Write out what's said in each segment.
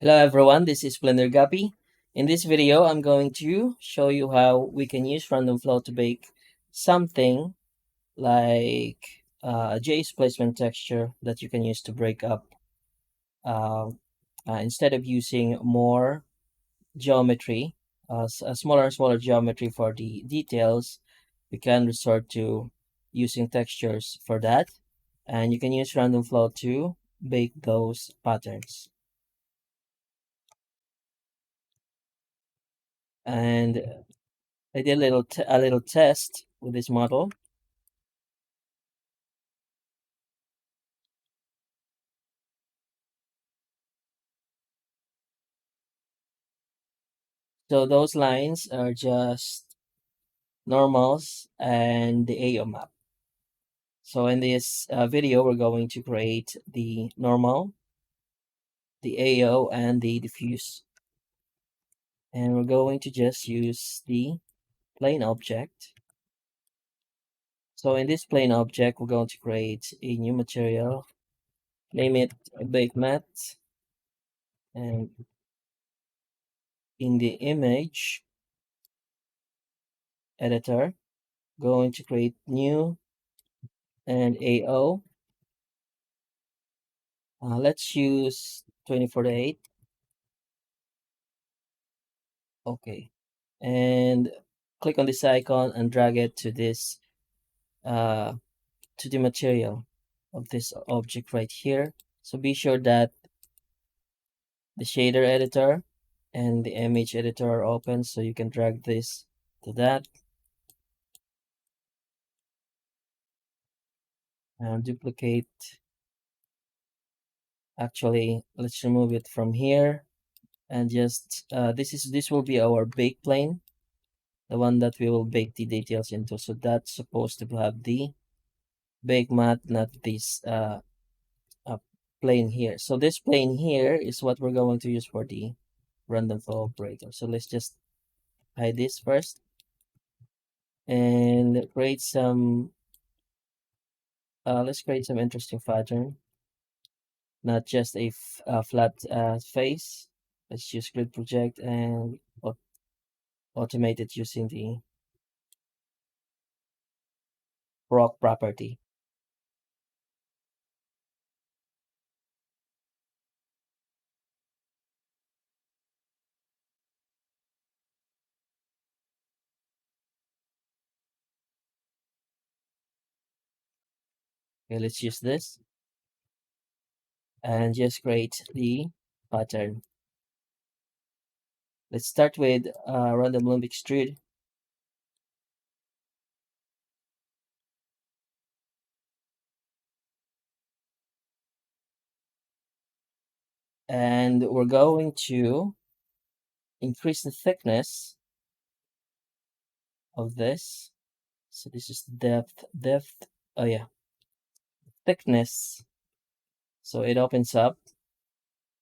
Hello everyone, this is Blender Guppy. In this video, I'm going to show you how we can use random flow to bake something like a JS placement texture that you can use to break up. Uh, Instead of using more geometry, a smaller and smaller geometry for the details, we can resort to using textures for that. And you can use random flow to bake those patterns. And I did a little test with this model. So those lines are just normals and the AO map. So in this video, we're going to create the normal, the AO, and the diffuse. And we're going to just use the plane object. So in this plane object, we're going to create a new material, name it bake mat, and in the image editor, going to create new and AO. Let's use 24:8. Okay. And click on this icon and drag it to this uh to the material of this object right here. So be sure that the shader editor and the image editor are open so you can drag this to that and duplicate. Actually, let's remove it from here and just this will be our bake plane, the one that we will bake the details into. So that's supposed to have the bake mat, not this uh, plane here. So this plane here is what we're going to use for the random flow operator. So let's just hide this first and create some let's create some interesting pattern, not just a flat face. Let's use grid project and automate it using the rock property. Okay, let's use this and just create the pattern. Let's start with random loom extrude. And we're going to increase the thickness of this. So this is depth. Oh yeah, thickness. So it opens up.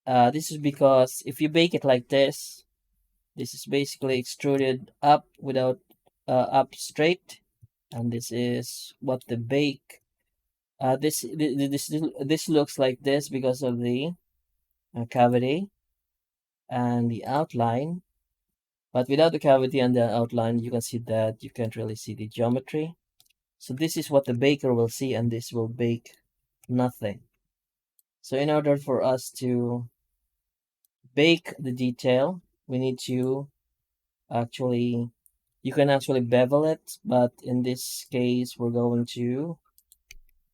This is because if you bake it like this is basically extruded up without up straight, and this is what the bake. This looks like this because of the cavity and the outline. But without the cavity and the outline, you can see that you can't really see the geometry. So this is what the baker will see, and this will bake nothing. So in order for us to bake the detail, we need to actually, you can actually bevel it, but in this case, we're going to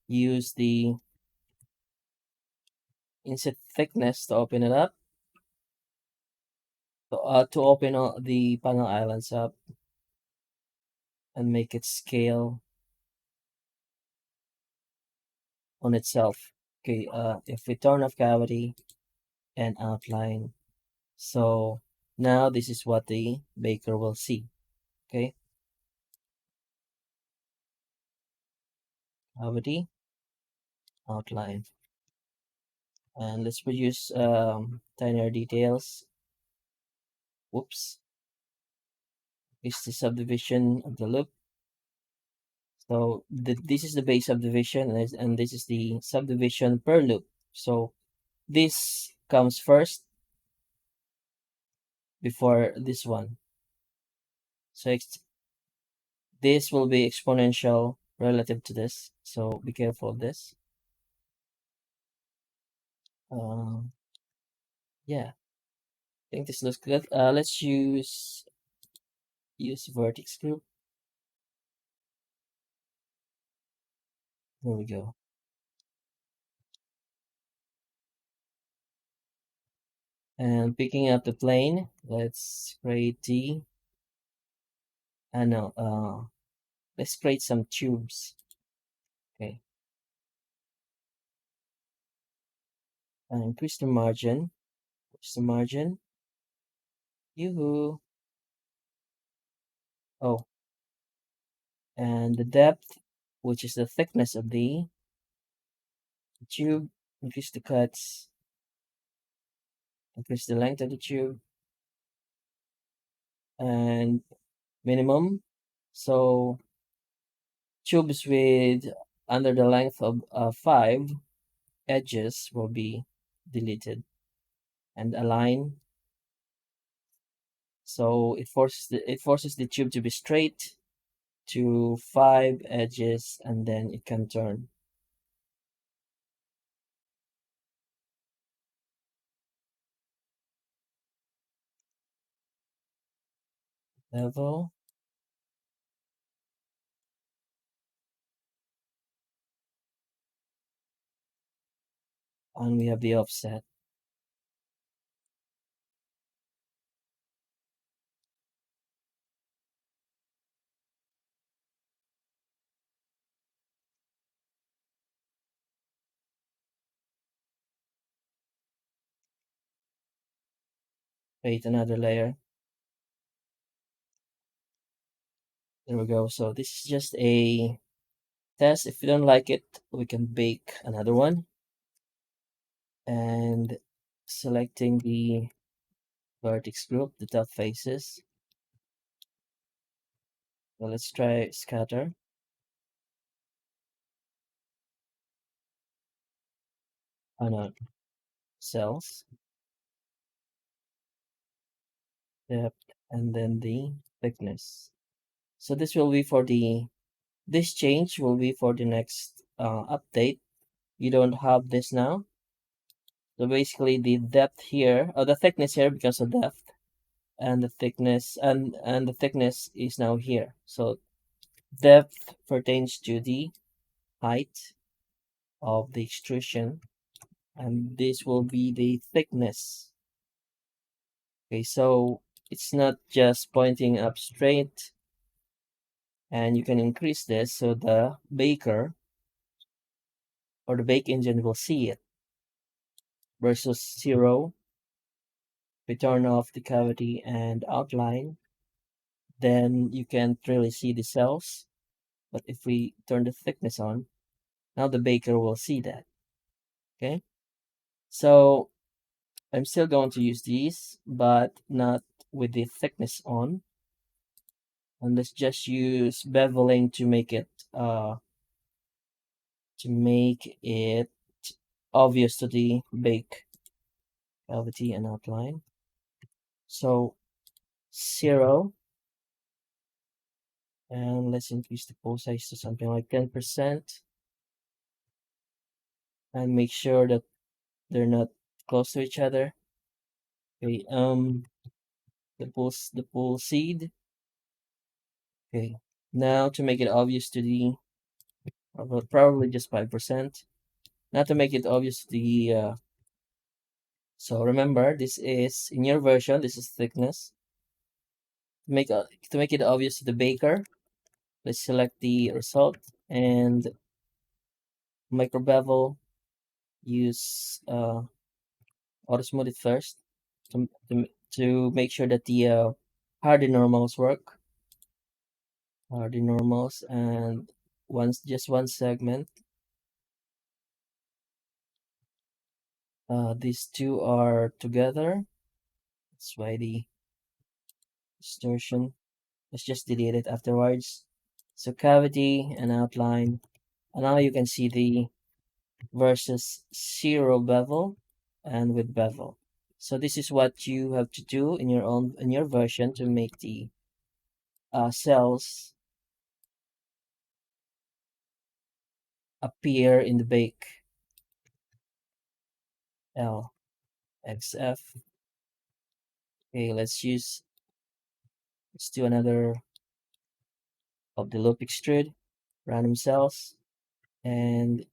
use the inset thickness to open it up, to open all the panel islands up and make it scale on itself. Okay, if we turn off cavity and outline, so now this is what the baker will see. Okay, cavity, outline, and let's produce tinier details. Whoops, it's the subdivision of the loop. So this is the base subdivision, and this is the subdivision per loop. So this comes first, before this one. So this will be exponential relative to this. So be careful of this. Uh, yeah, I think this looks good. Let's use vertex group. Here we go. And picking up the plane, let's create no, let's create some tubes. Okay, and increase the margin. Increase the margin. Yoo-hoo. Oh, and the depth, which is the thickness of the tube. Increase the cuts. Increase the length of the tube and minimum. So tubes with under the length of 5 edges will be deleted and align. So it forces the tube to be straight to 5 edges, and then it can turn. Level, and we have the offset. Create another layer. There we go. So this is just a test. If you don't like it, we can bake another one. And selecting the vertex group, the top faces. So let's try scatter. Oh no, cells, depth, and then the thickness. So this will be for this change will be for the next update. You don't have this now. So basically the depth here, or the thickness here because of depth, and the thickness and the thickness is now here. So depth pertains to the height of the extrusion, and this will be the thickness. Okay, so it's not just pointing up straight, and you can increase this so the baker or the bake engine will see it versus 0. We turn off the cavity and outline, then you can't really see the cells. But if we turn the thickness on, now the baker will see that. Okay, so I'm still going to use these, but not with the thickness on. And let's just use beveling to make it obvious to the bake cavity and outline. So 0, and let's increase the pole size to something like 10%, and make sure that they're not close to each other. Okay, the pole seed. Okay, now to make it obvious to the probably just 5%. Now to make it obvious to the so remember, this is in your version, this is thickness. To make it obvious to the baker, let's select the result and micro bevel. Use auto smooth it first to make sure that the hardy normals work. Hardy normals, and just one segment. These two are together. That's why the distortion. Let's just delete it afterwards. So cavity and outline. And now you can see the versus 0 bevel and with bevel. So this is what you have to do in your version to make the cells appear in the bake L X F. Okay, let's do another of the loop extrude random cells, and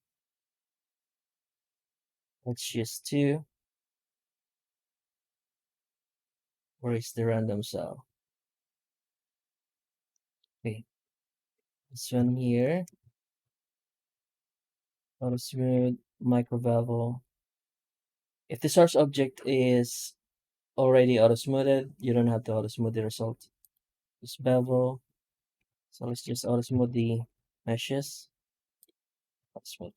let's choose two. Where is the random cell? Okay, this one here, auto smooth, micro bevel. If the source object is already auto smoothed, you don't have to auto smooth the result. Just bevel. So let's just auto smooth the meshes. Auto smooth.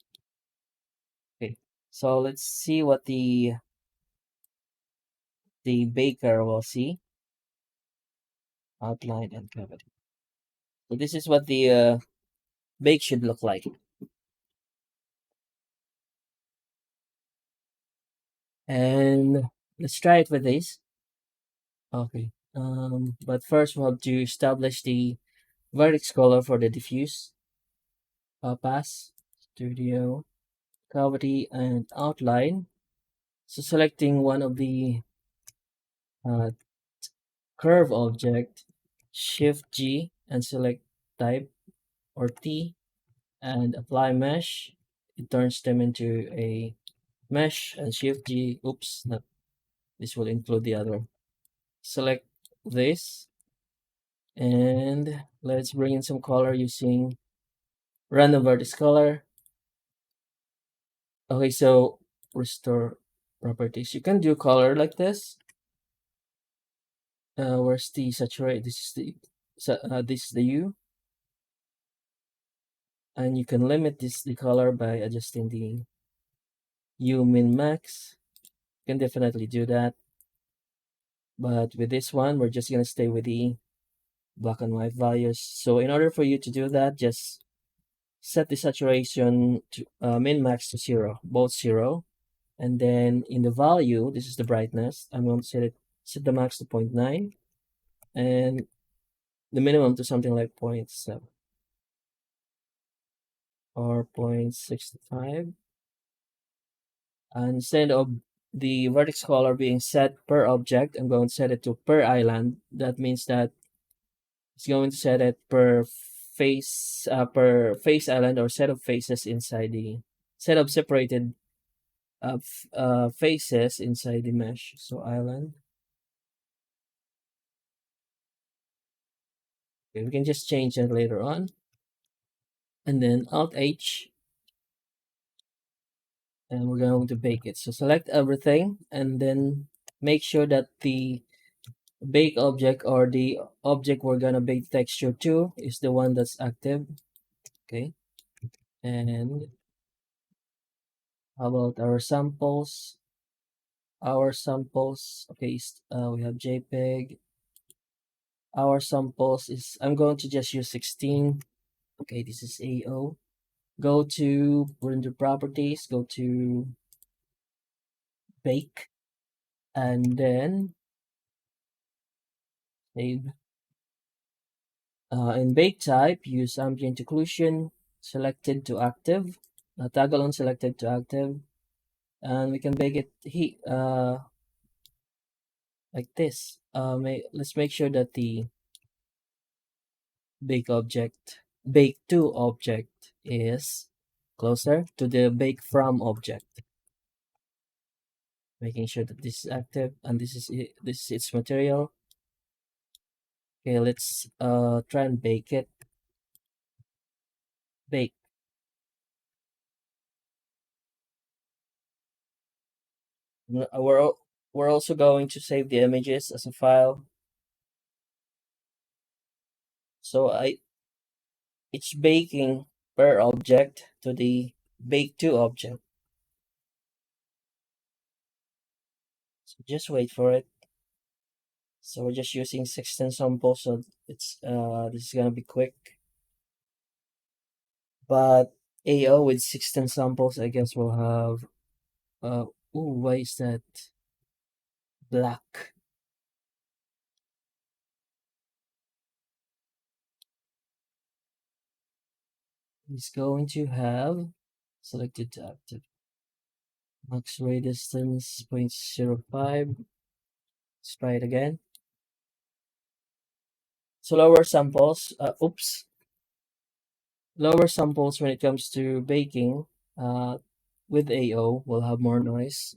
Okay. So let's see what the baker will see. Outline and cavity. So this is what the bake should look like. And let's try it with this. Okay. But first we have to establish the vertex color for the diffuse pass, studio, cavity, and outline. So selecting one of the uh, curve object, Shift G, and select type or T, and apply mesh. It turns them into a mesh, and Shift G. Oops, not this will include the other. Select this, and let's bring in some color using random vertex color. Okay, so restore properties. You can do color like this. Where's the saturate? This is the U, and you can limit the color by adjusting the U min max. You can definitely do that, but with this one, we're just gonna stay with the black and white values. So in order for you to do that, just set the saturation to min max to 0, both 0, and then in the value, this is the brightness. I'm going to set the max to 0.9, and the minimum to something like 0.7 or 0.65. And instead of the vertex color being set per object, I'm going to set it to per island. That means that it's going to set it per face island or set of faces inside the set of separated faces inside the mesh. So island. Okay, we can just change that later on. And then Alt H, and we're going to bake it. So select everything and then make sure that the bake object or the object we're gonna bake texture to is the one that's active. Okay, and how about our samples? Our samples, okay, we have JPEG. Our samples is, I'm going to just use 16. Okay, this is AO. Go to render properties, go to bake, and then save. In bake type, use ambient occlusion selected to active, toggle on selected to active, and we can bake it like this. Let's make sure that the bake to object is closer to the bake from object. Making sure that this is active and this is it, this is its material. Okay, let's try and bake it. Bake. We're also going to save the images as a file. So it's baking per object to the bake to object. So just wait for it. So we're just using 16 samples, so it's this is gonna be quick. But AO with 16 samples, I guess we'll have ooh, why is that? black. He's going to have selected to active. Max ray distance 0.05. Let's try it again. So lower samples, lower samples when it comes to baking uh, with AO will have more noise.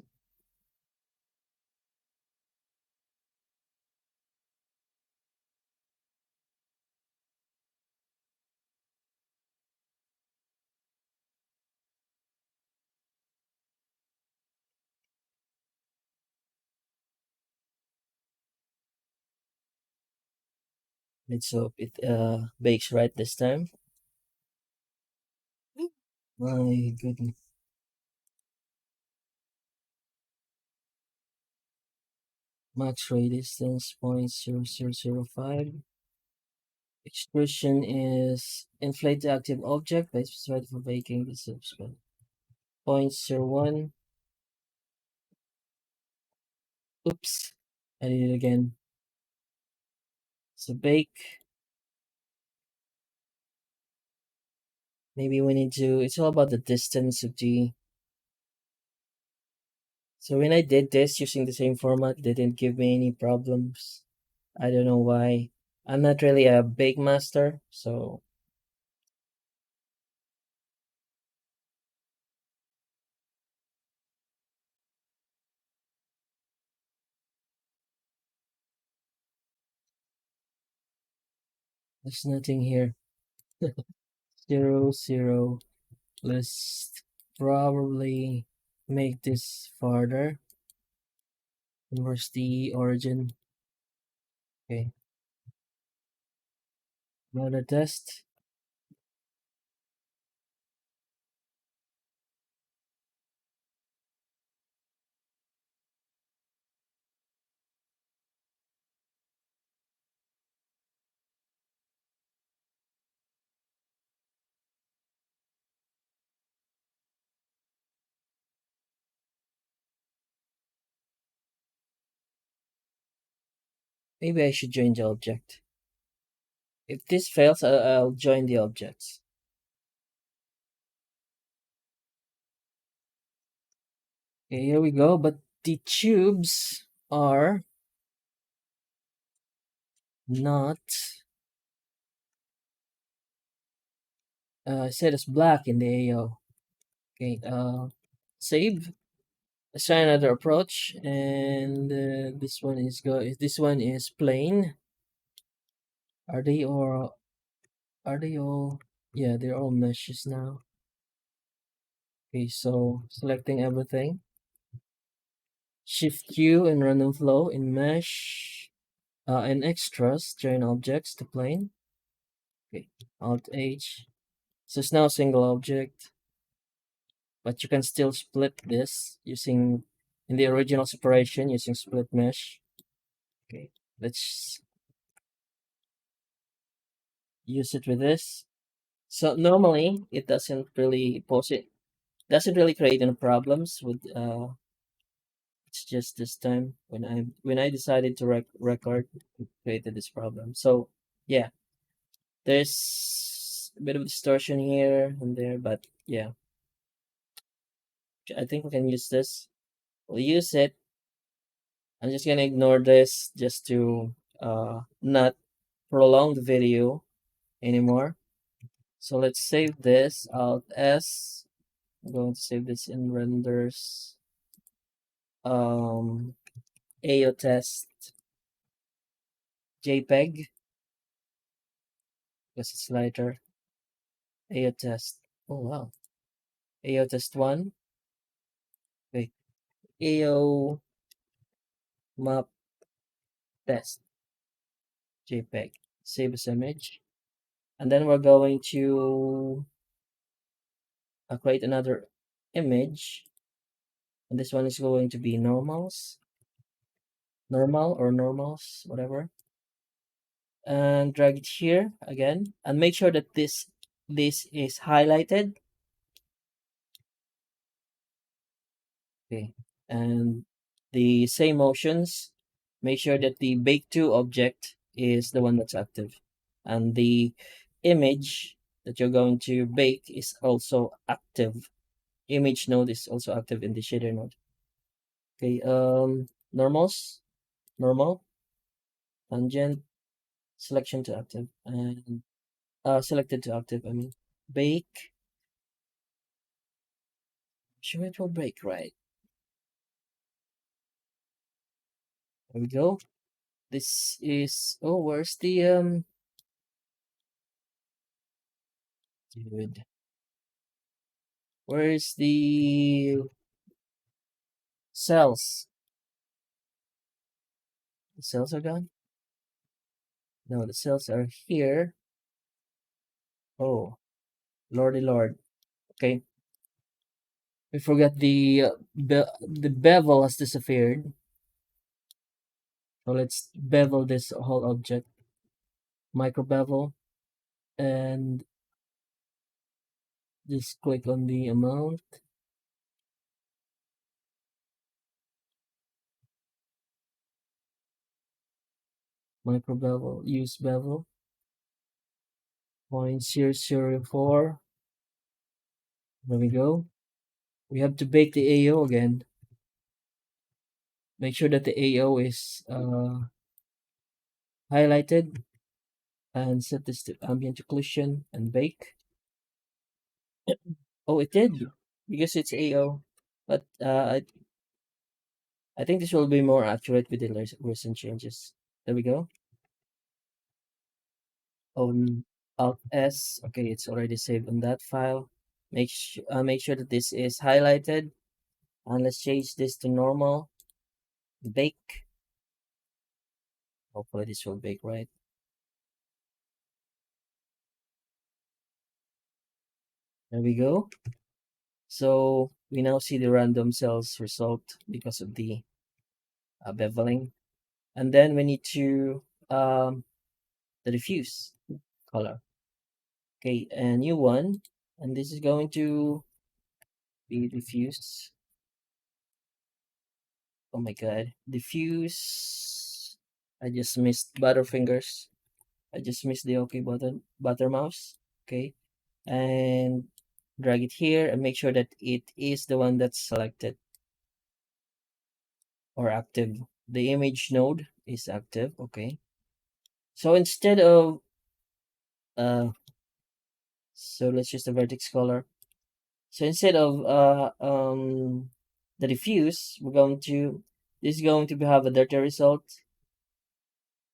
Let's hope it bakes right this time. My goodness. Max ray distance 0.0005. Extrusion is inflate the active object by specified for baking the subscript. 0.01. Oops. I did it again. So bake. Maybe we need to, it's all about the distance of the. So when I did this using the same format, they didn't give me any problems. I don't know why. I'm not really a bake master, so there's nothing here. 0, 0. Let's probably make this farther. Where's the origin? Okay, another test. Maybe I should join the object. If this fails, I'll join the objects. Okay, here we go. But the tubes are not set as black in the AO. Okay, save. Let's try another approach, and this one is go. This one is plain. Are they or are they all? Yeah, they're all meshes now. Okay, so selecting everything. Shift Q in random flow in mesh. In extras, join objects to plane. Okay, Alt H. So it's now a single object, but you can still split this using in the original separation using split mesh. Okay, let's use it with this. So normally it doesn't really pose it doesn't really create any problems with it's just this time when I decided to record it created this problem. So yeah, there's a bit of distortion here and there, but yeah, I think we can use this. We'll use it. I'm just gonna ignore this just to not prolong the video anymore. So let's save this. Alt S. I'm going to save this in renders. Um, AO test JPEG because it's lighter. AO test. Oh wow. AO test one. Wait. AO map test JPEG. Save as image. And then we're going to create another image. And this one is going to be normal or normals, whatever. And drag it here again. And make sure that this is highlighted. Okay. And the same motions, make sure that the bake to object is the one that's active. And the image that you're going to bake is also active. Image node is also active in the shader node. Okay, normals, normal, tangent, selection to active, and selected to active, I mean. Bake, sure it will break, right? There we go. This is, oh, where's the, dude, where's the cells? The cells are gone? No, the cells are here. Oh, lordy lord. Okay, we forgot the bevel has disappeared. So let's bevel this whole object, micro bevel, and just click on the amount. Micro bevel, use bevel, 0.004. There we go. We have to bake the AO again. Make sure that the AO is highlighted and set this to ambient occlusion and bake. Oh, it did because it's AO. But I think this will be more accurate with the recent changes. There we go. On Alt S. Okay, it's already saved on that file. Make sure that this is highlighted, and let's change this to normal. Bake. Hopefully this will bake right. There we go. So we now see the random cells result because of the beveling. And then we need to the diffuse color. Okay, a new one. And this is going to be diffuse. Oh my god. Diffuse. I just missed Butterfingers. I just missed the OK button. Butter mouse. Okay. And drag it here and make sure that it is the one that's selected or active. The image node is active. Okay. So instead of so let's use the vertex color. So instead of the diffuse, we're going to this is going to have a dirty result.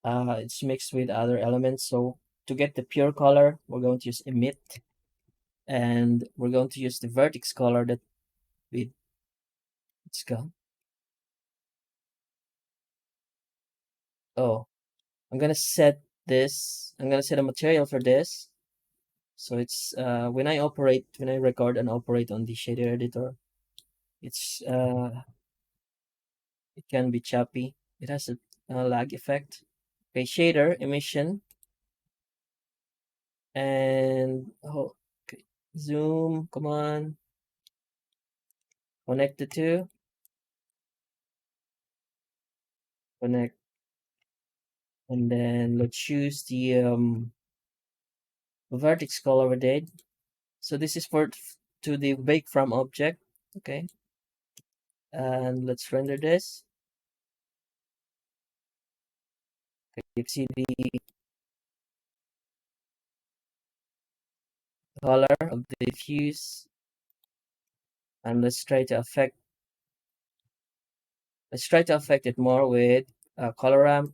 It's mixed with other elements. So to get the pure color, we're going to use emit, and we're going to use the vertex color that we it's gone. Oh, I'm gonna set this. I'm gonna set a material for this. So it's when I record and operate on the shader editor, it's it can be choppy. It has a lag effect. Okay, shader emission and oh, okay. Zoom. Come on, connect the two. Connect, and then let's choose the vertex color we did. So this is for to the bake from object. Okay, and let's render this. Okay, you see the color of the diffuse, and let's try to affect it more with color ramp.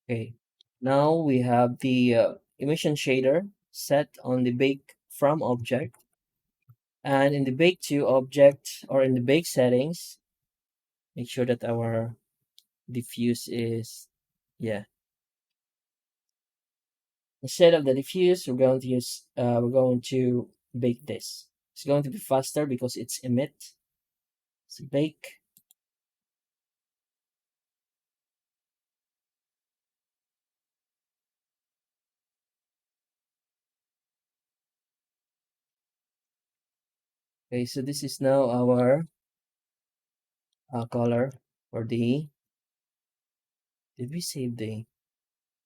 Okay, now we have the emission shader set on the bake from object, and in the bake to object or in the bake settings, make sure that our diffuse is, yeah. Instead of the diffuse, we're going to bake this. It's going to be faster because it's emit. Let's bake. Okay, so this is now our color for the. Did we save the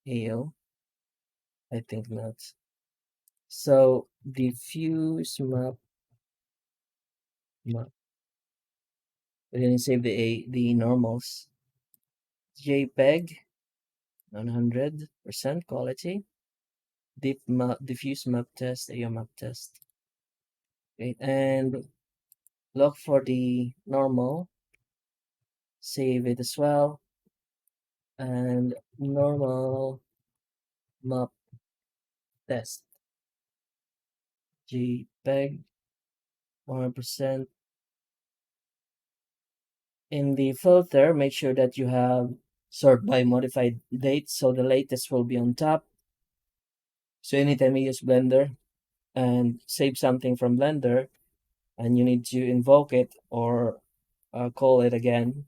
AO? I think not. So diffuse map. We didn't save the normals. JPEG 100% quality. Diffuse map test, AO map test. Okay, and look for the normal. Save it as well. And normal map test. JPEG 100%. In the filter, make sure that you have sort by modified date, so the latest will be on top. So anytime you use Blender and save something from Blender and you need to invoke it or call it again,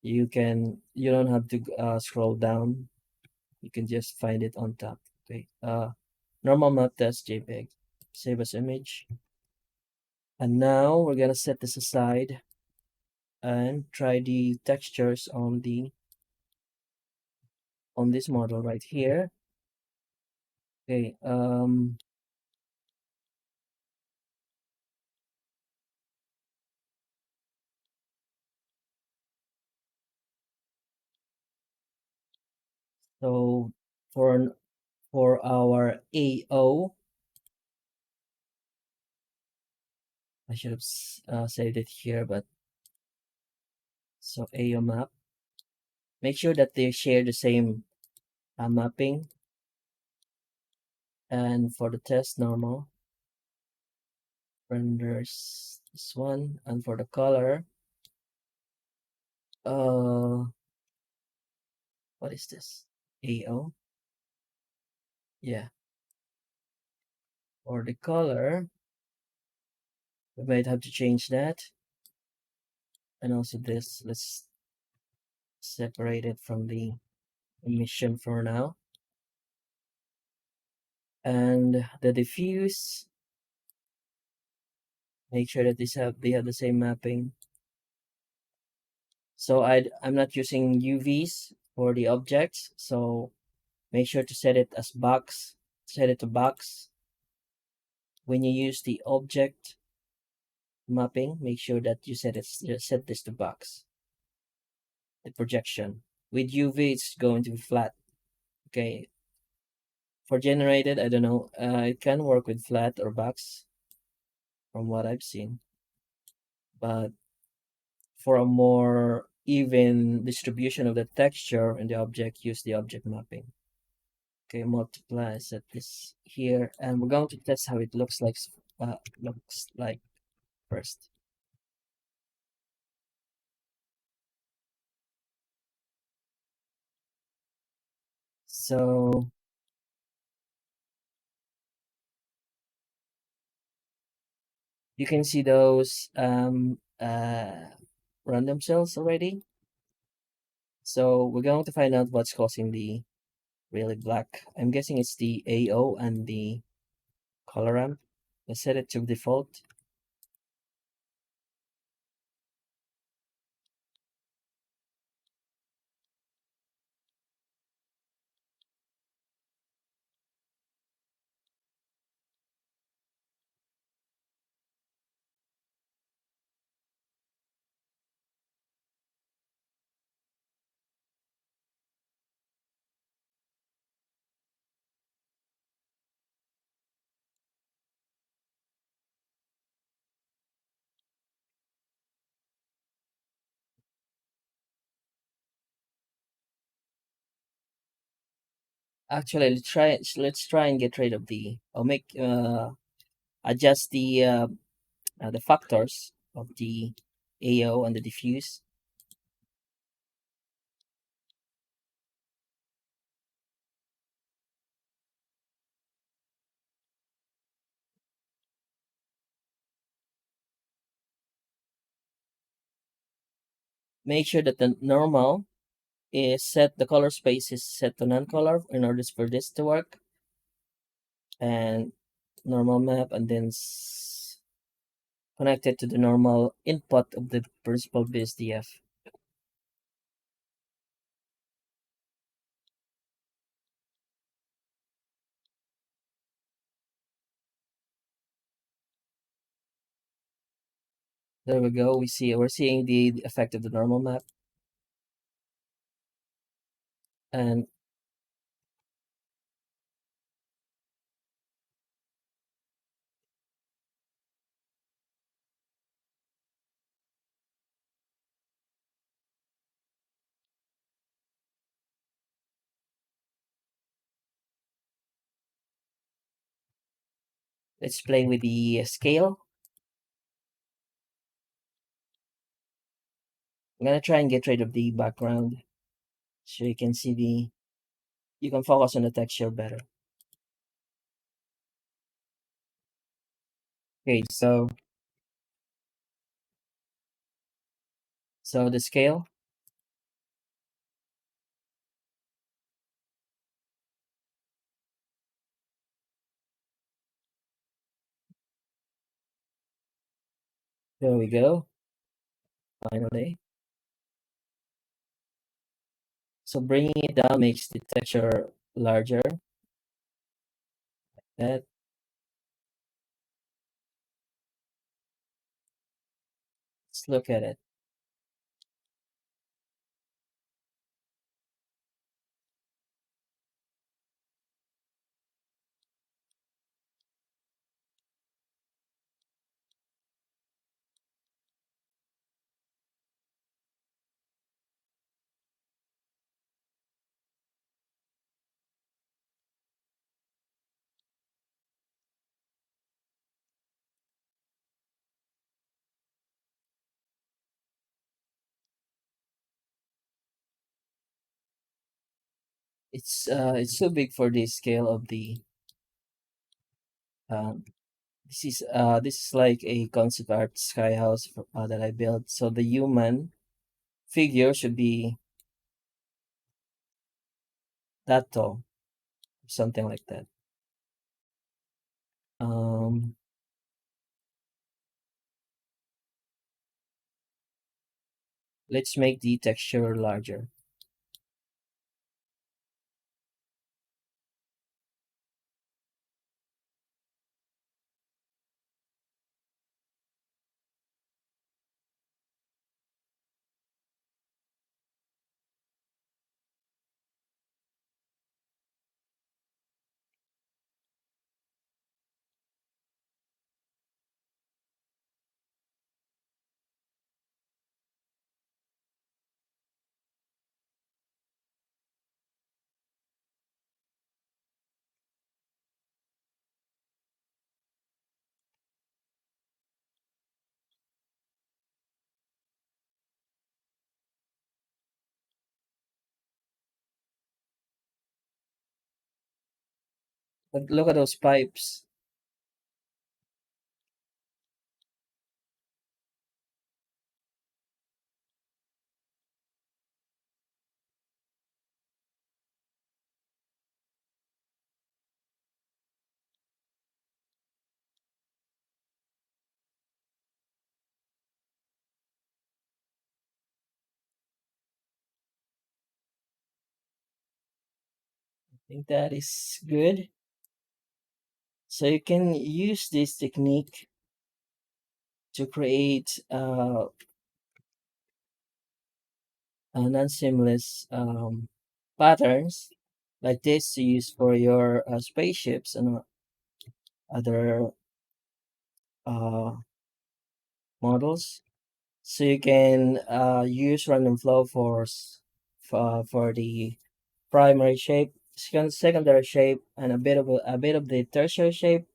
you don't have to scroll down. You can just find it on top. Okay. Normal map test JPEG. Save as image. And now we're gonna set this aside and try the textures on this model right here. Okay, so for our AO, I should have saved it here, but so AO map. Make sure that they share the same mapping. And for the test normal, renders this one, and for the color, uh, what is this? AO. Yeah. For the color, we might have to change that. And also this, let's separate it from the emission for now. And the diffuse, make sure that they have the same mapping. So I'm not using UVs for the objects, so make sure to set it as box, set it to box. When you use the object mapping, make sure that you set this to box. The projection. With UV, it's going to be flat. Okay. For generated, I don't know. It can work with flat or box from what I've seen. But for a more even distribution of the texture in the object, use the object mapping. Okay, multiply, set this here, and we're going to test how it looks like first. So you can see those random cells already. So we're going to find out what's causing the really black. I'm guessing it's the AO and the color ramp. Let's set it to default. Actually, let's try and get rid of or make adjust the factors of the AO and the diffuse. make sure that the normal is set, the color space is set to non-color in order for this to work, and normal map, and then connect it to the normal input of the principal BSDF. There we go. We're seeing the effect of the normal map, and let's play with the scale. I'm gonna try and get rid of the background so you can see you can focus on the texture better. Okay, so the scale, there we go, finally. So bringing it down makes the texture larger. That Let's look at it. It's so big for the scale of the um this is like a concept art sky house that I built. So the human figure should be that tall, something like that. Um, let's make the texture larger. But look at those pipes. I think that is good. So you can use this technique to create non-seamless patterns like this to use for your spaceships and other uh, models. So you can use random flow for the primary shape, secondary shape, and a bit of the tertiary shape.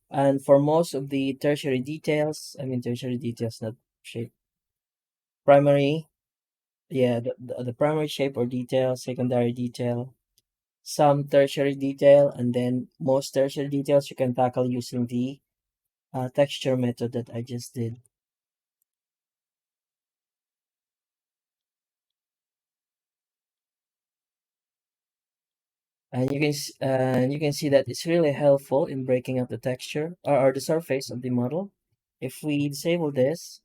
And for most of the tertiary details, I mean tertiary details, not shape. Primary, yeah, the primary shape or detail, secondary detail, some tertiary detail, and then most tertiary details you can tackle using the texture method that I just did. And you can see that it's really helpful in breaking up the texture or the surface of the model. If we disable this,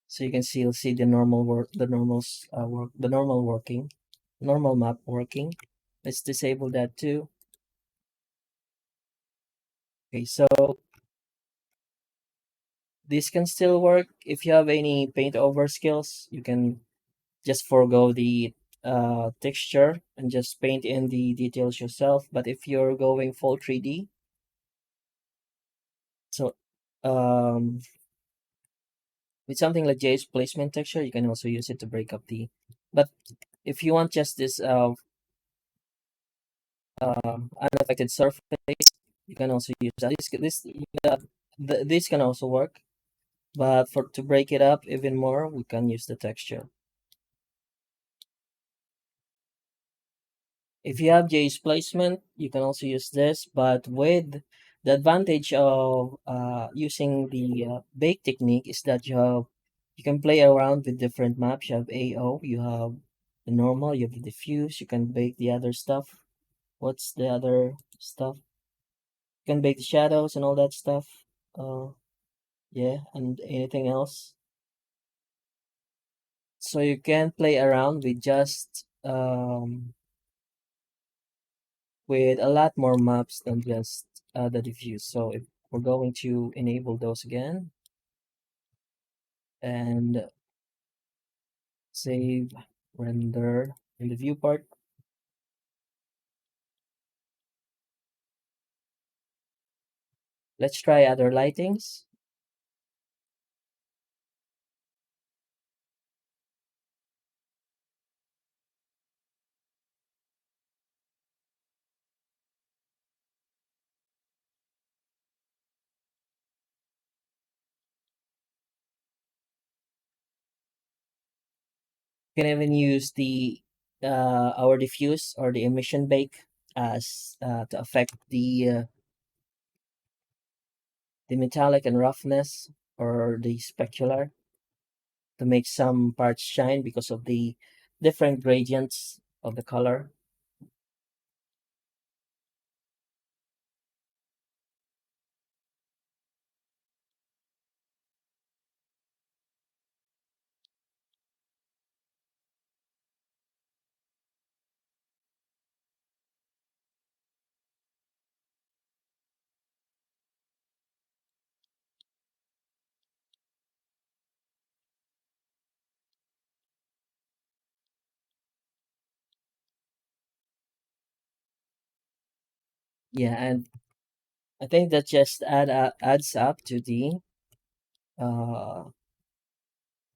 so you can see the normal work, the normal working, normal map working. Let's disable that too. Okay, so this can still work. If you have any paint over skills, you can just forego the texture and just paint in the details yourself. But if you're going full 3D, so um, with something like J's placement texture, you can also use it to break up the. But if you want just this unaffected surface, you can also use that. This can also work. But for to break it up even more, we can use the texture. If you have J's placement, you can also use this, but with the advantage of using the bake technique is that you can play around with different maps. You have AO, you have the normal, you have the diffuse, you can bake the other stuff. What's the other stuff? You can bake the shadows and all that stuff. Uh, yeah, and anything else. So you can play around with just with a lot more maps than just the diffuse. So if we're going to enable those again and save render in the viewport, let's try other lightings. You can even use the our diffuse or the emission bake as to affect the metallic and roughness or the specular to make some parts shine because of the different gradients of the color. Yeah, and I think that just adds up to the uh,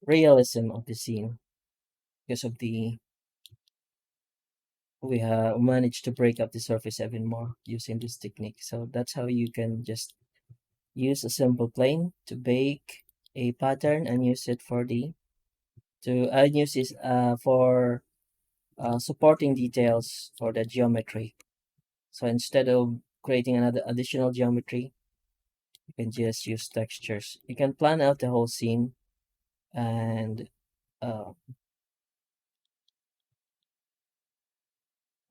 realism of the scene because of the we have managed to break up the surface even more using this technique. So that's how you can just use a simple plane to bake a pattern and use it for the to use this for supporting details for the geometry. So instead of creating another additional geometry, you can just use textures. You can plan out the whole scene and uh,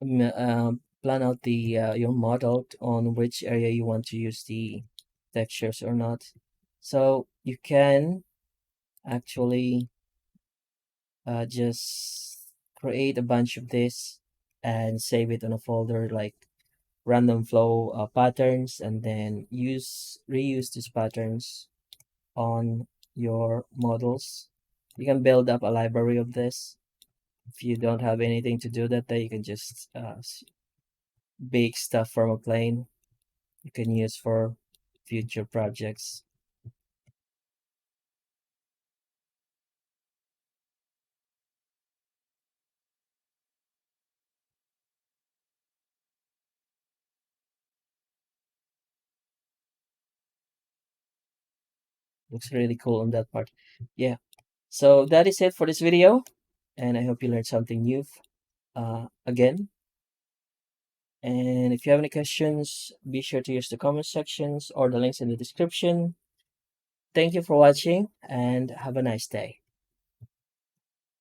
plan out the your model on which area you want to use the textures or not. So you can actually just create a bunch of this and save it on a folder like random flow patterns, and then reuse these patterns on your models. You can build up a library of this. If you don't have anything to do that day, you can just bake stuff from a plane you can use for future projects. Looks really cool on that part. Yeah. So that is it for this video, and I hope you learned something new again. And if you have any questions, be sure to use the comment sections or the links in the description. Thank you for watching and have a nice day.